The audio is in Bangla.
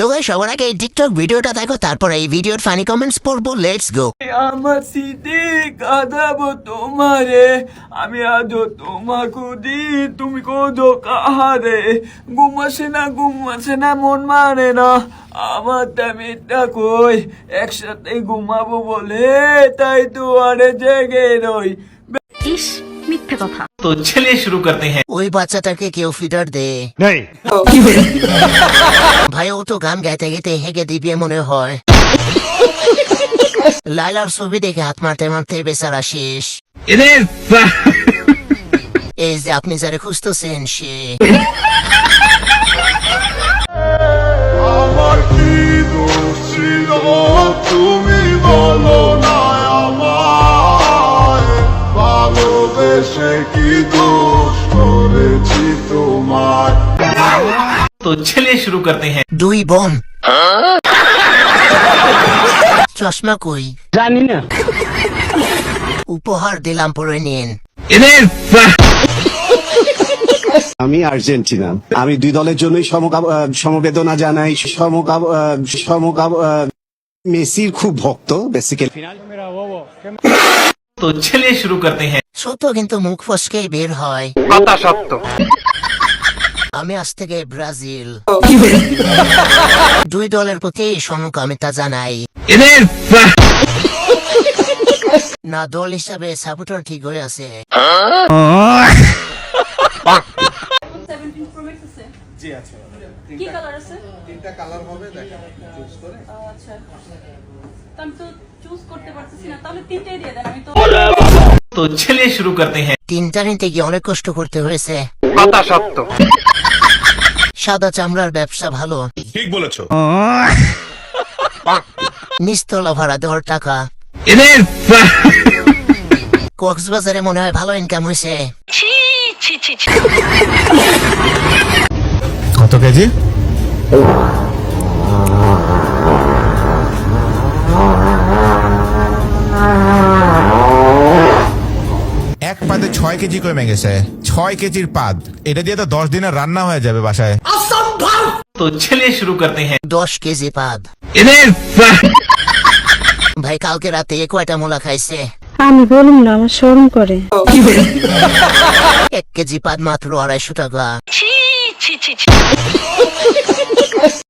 তো গাইস সবার আগে এই টিকটক ভিডিওটা দেখো, তারপর এই ভিডিওর ফানি কমেন্টস পড়বো। Let's go. আমার স্মৃতি কাঁদাবো তোমারে, আমি আজও তোমাকে দি, তুমি কোদো কাহারে। ঘুমাসে না মন মানে না, আমার মিথ্যা কই, একসাথে ঘুমাবো বলে তাই তো আরে জেগে রই। ইস, মিথ্যে কথা। तो चलिए शुरू करते हैं। ওই বাচ্চাটাকে কেউ ফিডার দে। ভাই ও তো গান গাইতে গাইতে হেগে দিবে মনে হয়। লাইলার ছবি দেখে হাত মারতে মারতে বেচারা শেষ। এই যে আপনি যারা খুঁজতেছেন সে। আমার কি দোষ ছিল তুমি বলো না আমায়, ভালোবেসে কি দোষ করেছি তোমায়। तो चलिए शुरू करते हैं। দুই বোন। চশমা কই জানি না। উপহার দিলাম, পরে নিন। আমি আর্জেন্টিনা, আমি দুই দলের জন্যই সমবেদনা জানাই। মেসির খুব ভক্ত বেসিক্যালি। तो चलिए शुरू करते हैं। সত্য কিন্তু মুখ ফসকেই বের হয়। আমি আজ থেকে ব্রাজিল। দুই দলের প্রতি সমকামিতা জানাই। না, দল হিসাবে সাপোর্টার ঠিক হয়ে আছে। কি কালার আছে? তিনটা কালার হবে, দেখেন চুজ করে। আচ্ছা, আমি তো চুজ করতে পারতেছি না, তাহলে তিনটাই দিয়ে দেন। আমি তো तो चलिए शुरू करते हैं। তিনটা নিতে গিয়ে অনেক কষ্ট করতে হয়েছে। সাদা চামড়ার ব্যবসা ভালো। ঠিক বলেছো। নিচতলা ভাড়া দেওয়ার টাকা। কক্সবাজারে মনে হয় ভালো ইনকাম হয়েছে। কত কেজি? এক পাদে 6 কেজি কমে গেছে। 6 কেজির পাদ, এটা দিয়ে তো 10 দিনের রান্না হয়ে যাবে বাসায়। तो चलिए शुरू करते हैं। 10 কেজি পাদ। ভাই কালকে রাতে কয়টা মোলা খাইছে? আমি বলুন না, আমার শরম করে। 1 কেজি পাদ মাত্র 250 টাকা।